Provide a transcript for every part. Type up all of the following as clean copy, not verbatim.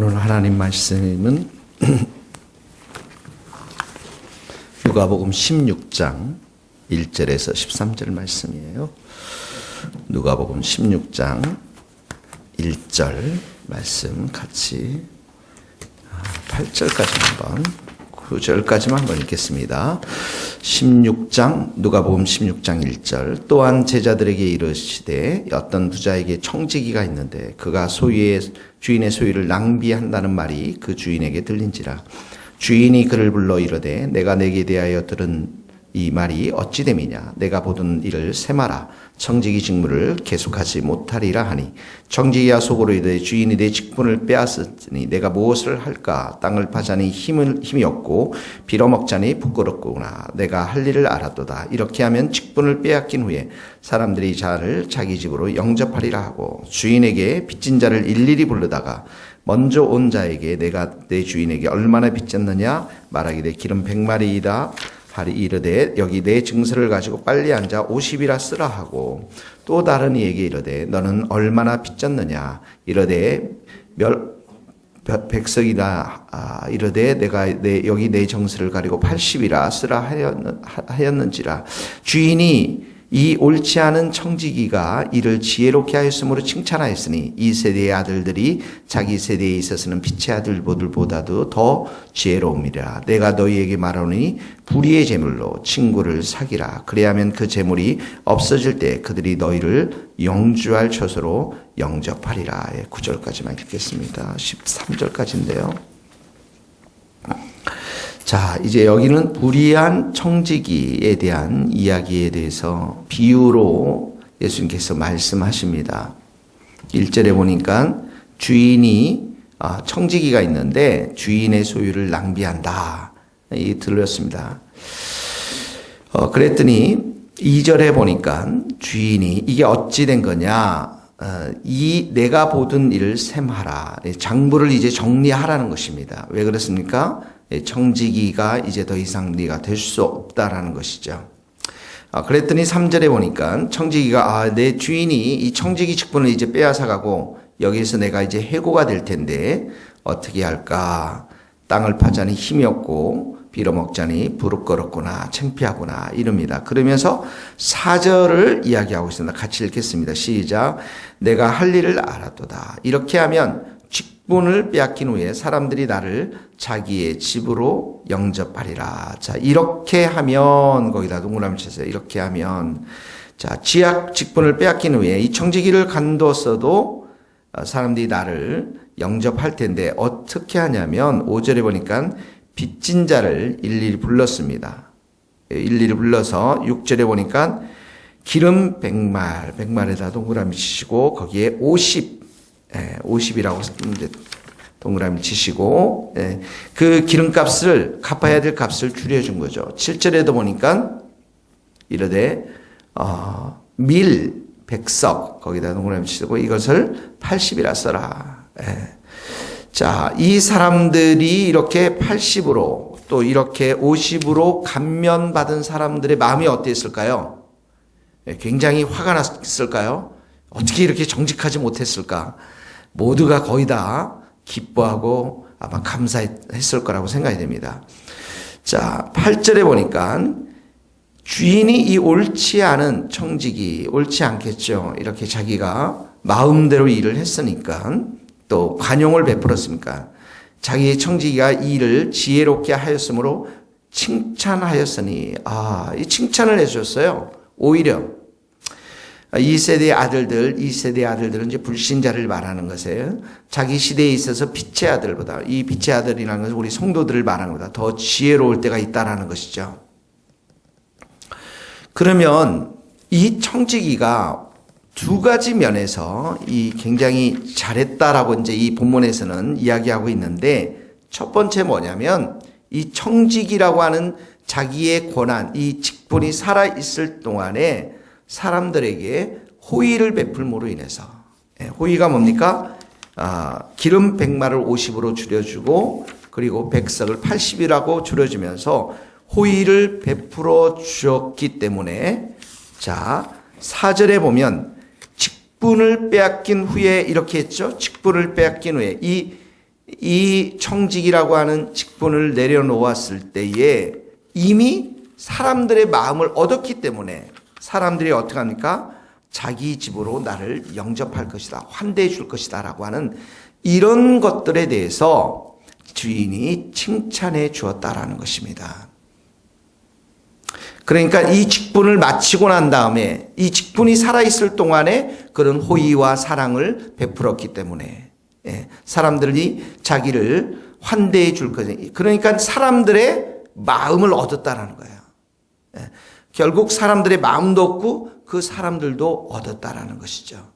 오늘 하나님 말씀은 누가복음 16장 1절에서 13절 말씀이에요. 누가복음 16장 1절 말씀 같이 8절까지 한번 9절까지만 한번 읽겠습니다. 누가복음 16장 1절. 또한 제자들에게 이르시되 어떤 부자에게 청지기가 있는데 그가 주인의 소유를 낭비한다는 말이 그 주인에게 들린지라. 주인이 그를 불러 이르되 내가 내게 대하여 들은 이 말이 어찌 됨이냐. 내가 보던 일을 세마라. 청지기 직무를 계속하지 못하리라 하니 청지기가 속으로 이르되 주인이 내 직분을 빼앗으니 내가 무엇을 할까. 땅을 파자니 힘이 없고 빌어먹자니 부끄럽구나. 내가 할 일을 알았도다. 이렇게 하면 직분을 빼앗긴 후에 사람들이 자를 자기 집으로 영접하리라 하고 주인에게 빚진 자를 일일이 부르다가 먼저 온 자에게 내가 내 주인에게 얼마나 빚졌느냐 말하기를 기름 100마리이다 하리. 이르되 여기 내 증서를 가지고 빨리 앉아 50이라 쓰라 하고 또 다른 이에게 이르되 너는 얼마나 빚졌느냐 이르되 백석이다. 이르되 내가 여기 내 정서를 가리고 80이라 쓰라 하였는지라. 주인이 이 옳지 않은 청지기가 이를 지혜롭게 하였으므로 칭찬하였으니 이 세대의 아들들이 자기 세대에 있어서는 빛의 아들보다도 더 지혜로움이라. 내가 너희에게 말하노니 불의의 재물로 친구를 사기라. 그래야면 그 재물이 없어질 때 그들이 너희를 영주할 처소로 영접하리라. 9절까지만 읽겠습니다. 13절까지인데요. 자, 이제 여기는 불의한 청지기에 대한 이야기에 대해서 비유로 예수님께서 말씀하십니다. 1절에 보니까 주인이 청지기가 있는데 주인의 소유를 낭비한다. 이 들렸습니다. 그랬더니 2절에 보니까 주인이 이게 어찌 된 거냐. 이 내가 보던 일을 셈하라. 장부를 이제 정리하라는 것입니다. 왜 그렇습니까? 청지기가 이제 더 이상 네가 될 수 없다라는 것이죠. 그랬더니 3절에 보니까 청지기가 내 주인이 이 청지기 직분을 이제 빼앗아가고 여기에서 내가 이제 해고가 될 텐데 어떻게 할까. 땅을 파자니 힘이 없고 빌어먹자니 부끄럽구나 창피하구나 이럽니다. 그러면서 4절을 이야기하고 있습니다. 같이 읽겠습니다. 시작. 내가 할 일을 알았도다. 이렇게 하면 직분을 빼앗긴 후에 사람들이 나를 자기의 집으로 영접하리라. 자, 이렇게 하면 거기다 동그라미 치세요. 이렇게 하면 자, 직분을 빼앗긴 후에 이 청지기를 간뒀어도 사람들이 나를 영접할 텐데 어떻게 하냐면 5절에 보니까 빚진 자를 일일이 불렀습니다. 일일이 불러서 6절에 보니까 기름 100말에다 동그라미 치시고 거기에 50이라고 동그라미 치시고 그 기름값을 갚아야 될 값을 줄여준 거죠. 7절에도 보니까 이르되 밀 100석 거기다 동그라미 치시고 이것을 80이라 써라. 자, 이 사람들이 이렇게 80으로 또 이렇게 50으로 감면받은 사람들의 마음이 어땠을까요? 굉장히 화가 났을까요? 어떻게 이렇게 정직하지 못했을까? 모두가 거의 다 기뻐하고 아마 감사했을 거라고 생각이 됩니다. 자, 8절에 보니까 주인이 이 옳지 않은 청지기, 옳지 않겠죠. 이렇게 자기가 마음대로 일을 했으니까 또 관용을 베풀었으니까 자기의 청지기가 이 일을 지혜롭게 하였으므로 칭찬하였으니 이 칭찬을 해줬어요. 오히려 이 세대의 아들들은 이제 불신자를 말하는 것이에요. 자기 시대에 있어서 빛의 아들보다 이 빛의 아들이라는 것은 우리 성도들을 말하는 것보다 더 지혜로울 때가 있다라는 것이죠. 그러면 이 청지기가 두 가지 면에서 이 굉장히 잘했다라고 이제 이 본문에서는 이야기하고 있는데 첫 번째 뭐냐면 이 청지기라고 하는 자기의 권한, 이 직분이 살아 있을 동안에 사람들에게 호의를 베풀므로 인해서 호의가 뭡니까? 기름 100마를 50으로 줄여주고 그리고 백석을 80이라고 줄여주면서 호의를 베풀어 주었기 때문에 자 4절에 보면 직분을 빼앗긴 후에 이렇게 했죠. 직분을 빼앗긴 후에 이 이 청직이라고 하는 직분을 내려놓았을 때에 이미 사람들의 마음을 얻었기 때문에 사람들이 어떻게 합니까? 자기 집으로 나를 영접할 것이다, 환대해 줄 것이다 라고 하는 이런 것들에 대해서 주인이 칭찬해 주었다라는 것입니다. 그러니까 이 직분을 마치고 난 다음에 이 직분이 살아있을 동안에 그런 호의와 사랑을 베풀었기 때문에 사람들이 자기를 환대해 줄 것이다. 그러니까 사람들의 마음을 얻었다라는 거예요. 결국 사람들의 마음도 얻고 그 사람들도 얻었다라는 것이죠.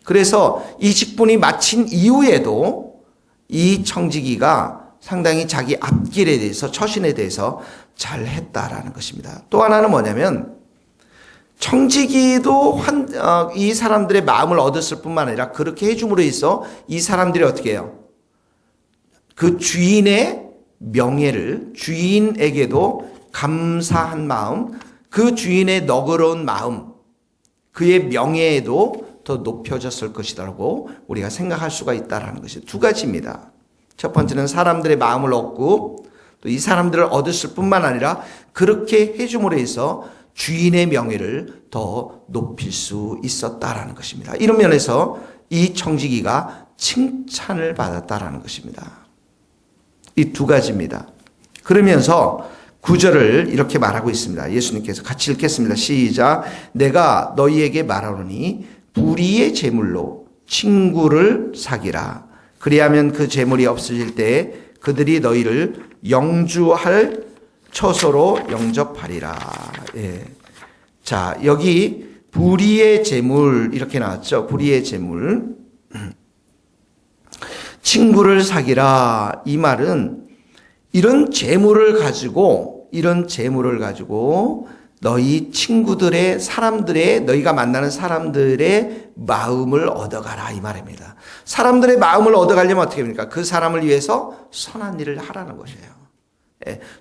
그래서 이 직분이 마친 이후에도 이 청지기가 상당히 자기 앞길에 대해서 처신에 대해서 잘 했다라는 것입니다. 또 하나는 뭐냐면 청지기도 이 사람들의 마음을 얻었을 뿐만 아니라 그렇게 해줌으로 해서 이 사람들이 어떻게 해요? 그 주인의 명예를 주인에게도 감사한 마음, 그 주인의 너그러운 마음, 그의 명예에도 더 높여졌을 것이라고 우리가 생각할 수가 있다는 것이 두 가지입니다. 첫 번째는 사람들의 마음을 얻고 또 이 사람들을 얻었을 뿐만 아니라 그렇게 해줌으로 해서 주인의 명예를 더 높일 수 있었다라는 것입니다. 이런 면에서 이 청지기가 칭찬을 받았다라는 것입니다. 이 두 가지입니다. 그러면서 9절을 이렇게 말하고 있습니다. 예수님께서 같이 읽겠습니다. 시작. 내가 너희에게 말하노니 불의의 제물로 친구를 사기라. 그리하면 그 제물이 없어질 때에 그들이 너희를 영주할 처소로 영접하리라. 예. 자, 여기 불의의 제물 이렇게 나왔죠. 불의의 제물. 친구를 사기라. 이 말은 이런 재물을 가지고 너희 친구들의 사람들의 너희가 만나는 사람들의 마음을 얻어가라 이 말입니다. 사람들의 마음을 얻어가려면 어떻게 합니까? 그 사람을 위해서 선한 일을 하라는 것이에요.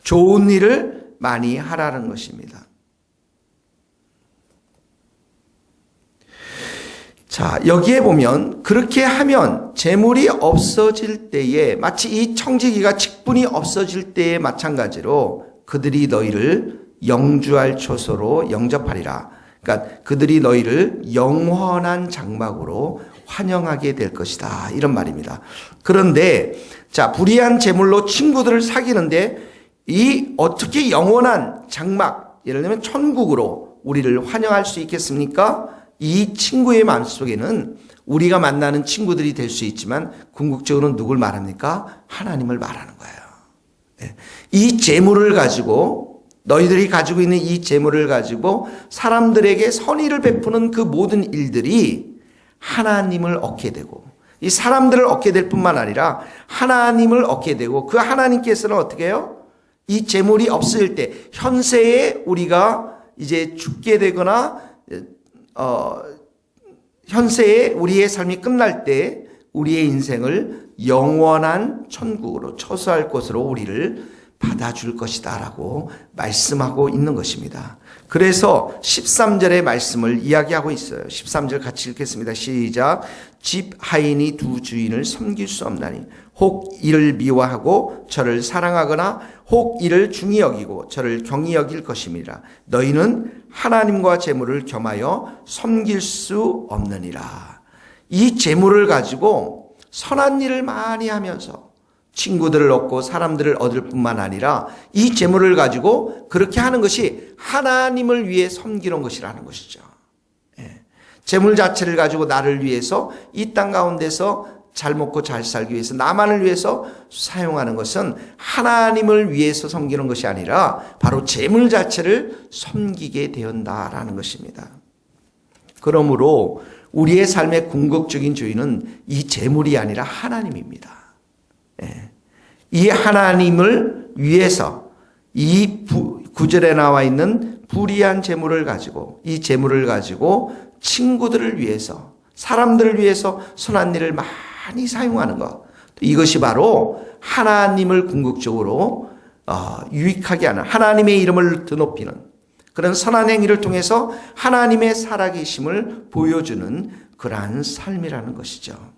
좋은 일을 많이 하라는 것입니다. 자, 여기에 보면 그렇게 하면 재물이 없어질 때에 마치 이 청지기가 직분이 없어질 때에 마찬가지로 그들이 너희를 영주할 처소로 영접하리라. 그러니까 그들이 너희를 영원한 장막으로 환영하게 될 것이다. 이런 말입니다. 그런데 자, 불의한 재물로 친구들을 사귀는데 이 어떻게 영원한 장막, 예를 들면 천국으로 우리를 환영할 수 있겠습니까? 이 친구의 마음속에는 우리가 만나는 친구들이 될 수 있지만 궁극적으로는 누굴 말합니까? 하나님을 말하는 거예요. 이 재물을 가지고 너희들이 가지고 있는 이 재물을 가지고 사람들에게 선의를 베푸는 그 모든 일들이 하나님을 얻게 되고 이 사람들을 얻게 될 뿐만 아니라 하나님을 얻게 되고 그 하나님께서는 어떻게 해요? 이 재물이 없을 때 현세에 우리가 이제 죽게 되거나 현세에 우리의 삶이 끝날 때 우리의 인생을 영원한 천국으로 처소할 곳으로 우리를 받아줄 것이다 라고 말씀하고 있는 것입니다. 그래서 13절의 말씀을 이야기하고 있어요. 13절 같이 읽겠습니다. 시작. 집 하인이 두 주인을 섬길 수 없나니 혹 이를 미워하고 저를 사랑하거나 혹 이를 중히 여기고 저를 경히 여길 것임이라. 너희는 하나님과 재물을 겸하여 섬길 수 없느니라. 이 재물을 가지고 선한 일을 많이 하면서 친구들을 얻고 사람들을 얻을 뿐만 아니라 이 재물을 가지고 그렇게 하는 것이 하나님을 위해 섬기는 것이라는 것이죠. 재물 자체를 가지고 나를 위해서 이 땅 가운데서 잘 먹고 잘 살기 위해서 나만을 위해서 사용하는 것은 하나님을 위해서 섬기는 것이 아니라 바로 재물 자체를 섬기게 되었다라는 것입니다. 그러므로 우리의 삶의 궁극적인 주인은 이 재물이 아니라 하나님입니다. 이 하나님을 위해서 이 구절에 나와 있는 불의한 재물을 가지고 이 재물을 가지고 친구들을 위해서 사람들을 위해서 선한 일을 많이 사용하는 것, 이것이 바로 하나님을 궁극적으로 유익하게 하는 하나님의 이름을 드높이는 그런 선한 행위를 통해서 하나님의 살아계심을 보여주는 그러한 삶이라는 것이죠.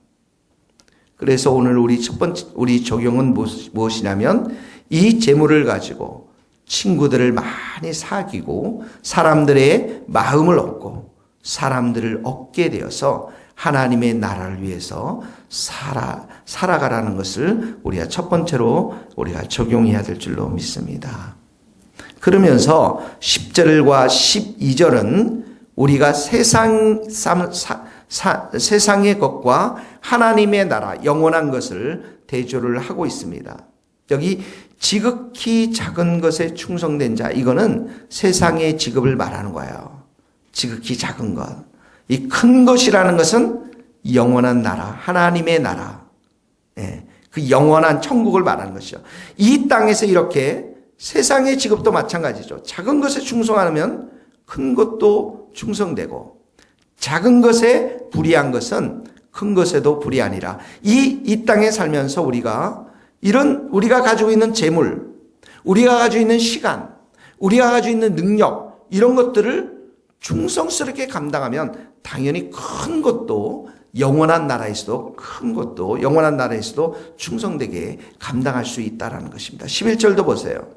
그래서 오늘 우리 첫 번째 우리 적용은 무엇이냐면 이 재물을 가지고 친구들을 많이 사귀고 사람들의 마음을 얻고 사람들을 얻게 되어서 하나님의 나라를 위해서 살아가라는 것을 우리가 첫 번째로 우리가 적용해야 될 줄로 믿습니다. 그러면서 10절과 12절은 우리가 세상의 것과 하나님의 나라, 영원한 것을 대조를 하고 있습니다. 여기 지극히 작은 것에 충성된 자, 이거는 세상의 직업을 말하는 거예요. 지극히 작은 것. 이 큰 것이라는 것은 영원한 나라, 하나님의 나라, 그 영원한 천국을 말하는 것이죠. 이 땅에서 이렇게 세상의 직업도 마찬가지죠. 작은 것에 충성하면 큰 것도 충성되고, 작은 것에 불의한 것은 큰 것에도 불의하니라. 이 땅에 살면서 우리가 가지고 있는 재물, 우리가 가지고 있는 시간, 우리가 가지고 있는 능력, 이런 것들을 충성스럽게 감당하면 당연히 큰 것도 영원한 나라에서도 영원한 나라에서도 충성되게 감당할 수 있다라는 것입니다. 11절도 보세요.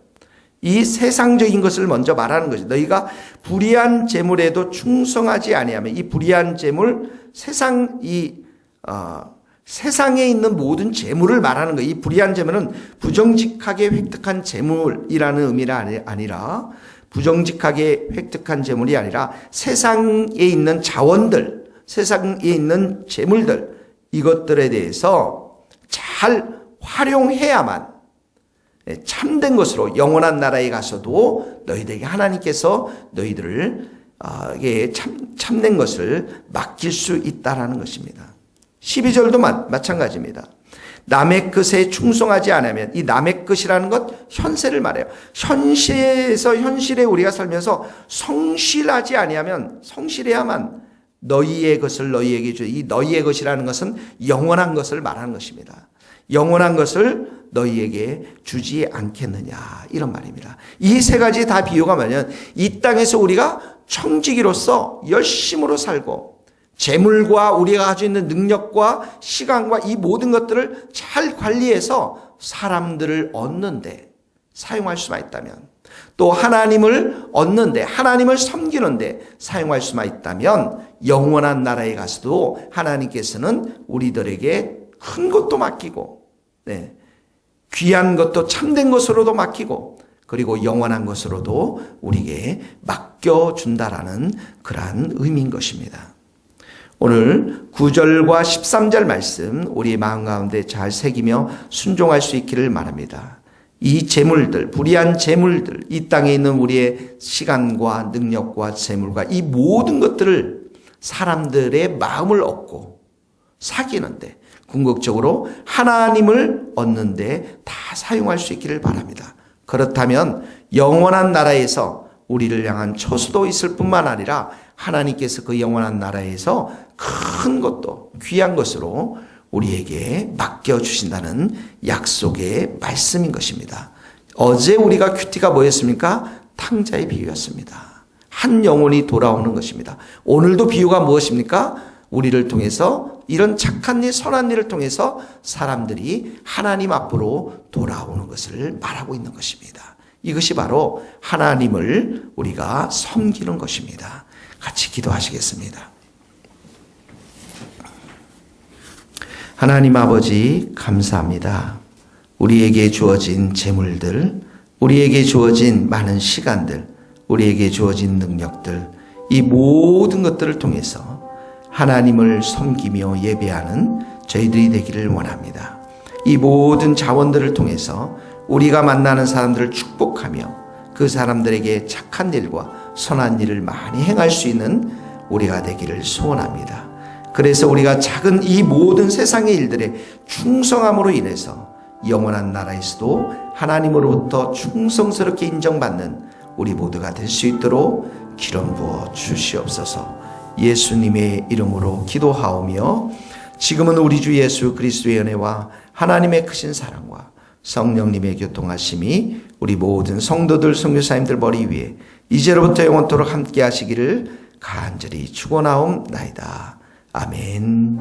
이 세상적인 것을 먼저 말하는 거죠. 너희가 불의한 재물에도 충성하지 아니하면, 이 불의한 재물, 세상에 있는 모든 재물을 말하는 거예요. 이 불의한 재물은 부정직하게 획득한 재물이라는 의미가 아니라, 부정직하게 획득한 재물이 아니라 세상에 있는 자원들, 세상에 있는 재물들, 이것들에 대해서 잘 활용해야만 참된 것으로 영원한 나라에 가서도 너희들에게 하나님께서 너희들을 참된 것을 맡길 수 있다라는 것입니다. 12절도 마찬가지입니다. 남의 것에 충성하지 않으면, 이 남의 것이라는 것, 현세를 말해요. 현실에 우리가 살면서 성실하지 아니하면, 성실해야만 너희의 것을 너희에게 주. 이 너희의 것이라는 것은 영원한 것을 말하는 것입니다. 영원한 것을 너희에게 주지 않겠느냐, 이런 말입니다. 이 세 가지 다 비유가 뭐냐면, 이 땅에서 우리가 청지기로서 열심으로 살고 재물과 우리가 가지고 있는 능력과 시간과 이 모든 것들을 잘 관리해서 사람들을 얻는데 사용할 수만 있다면, 또 하나님을 얻는데, 하나님을 섬기는데 사용할 수만 있다면, 영원한 나라에 가서도 하나님께서는 우리들에게 큰 것도 맡기고, 귀한 것도 참된 것으로도 맡기고, 그리고 영원한 것으로도 우리에게 맡겨준다라는 그러한 의미인 것입니다. 오늘 9절과 13절 말씀 우리 마음 가운데 잘 새기며 순종할 수 있기를 바랍니다. 이 재물들, 불의한 재물들, 이 땅에 있는 우리의 시간과 능력과 재물과 이 모든 것들을 사람들의 마음을 얻고 사귀는데, 궁극적으로 하나님을 얻는데 다 사용할 수 있기를 바랍니다. 그렇다면 영원한 나라에서 우리를 향한 처수도 있을 뿐만 아니라 하나님께서 그 영원한 나라에서 큰 것도 귀한 것으로 우리에게 맡겨주신다는 약속의 말씀인 것입니다. 어제 우리가 큐티가 뭐였습니까? 탕자의 비유였습니다. 한 영혼이 돌아오는 것입니다. 오늘도 비유가 무엇입니까? 우리를 통해서, 이런 착한 일, 선한 일을 통해서 사람들이 하나님 앞으로 돌아오는 것을 말하고 있는 것입니다. 이것이 바로 하나님을 우리가 섬기는 것입니다. 같이 기도하시겠습니다. 하나님 아버지, 감사합니다. 우리에게 주어진 재물들, 우리에게 주어진 많은 시간들, 우리에게 주어진 능력들, 이 모든 것들을 통해서 하나님을 섬기며 예배하는 저희들이 되기를 원합니다. 이 모든 자원들을 통해서 우리가 만나는 사람들을 축복하며 그 사람들에게 착한 일과 선한 일을 많이 행할 수 있는 우리가 되기를 소원합니다. 그래서 우리가 작은 이 모든 세상의 일들에 충성함으로 인해서 영원한 나라에서도 하나님으로부터 충성스럽게 인정받는 우리 모두가 될 수 있도록 기름 부어 주시옵소서. 예수님의 이름으로 기도하오며, 지금은 우리 주 예수 그리스도의 은혜와 하나님의 크신 사랑과 성령님의 교통하심이 우리 모든 성도들, 선교사님들 머리 위에 이제로부터 영원토록 함께 하시기를 간절히 축원하옵나이다. 아멘.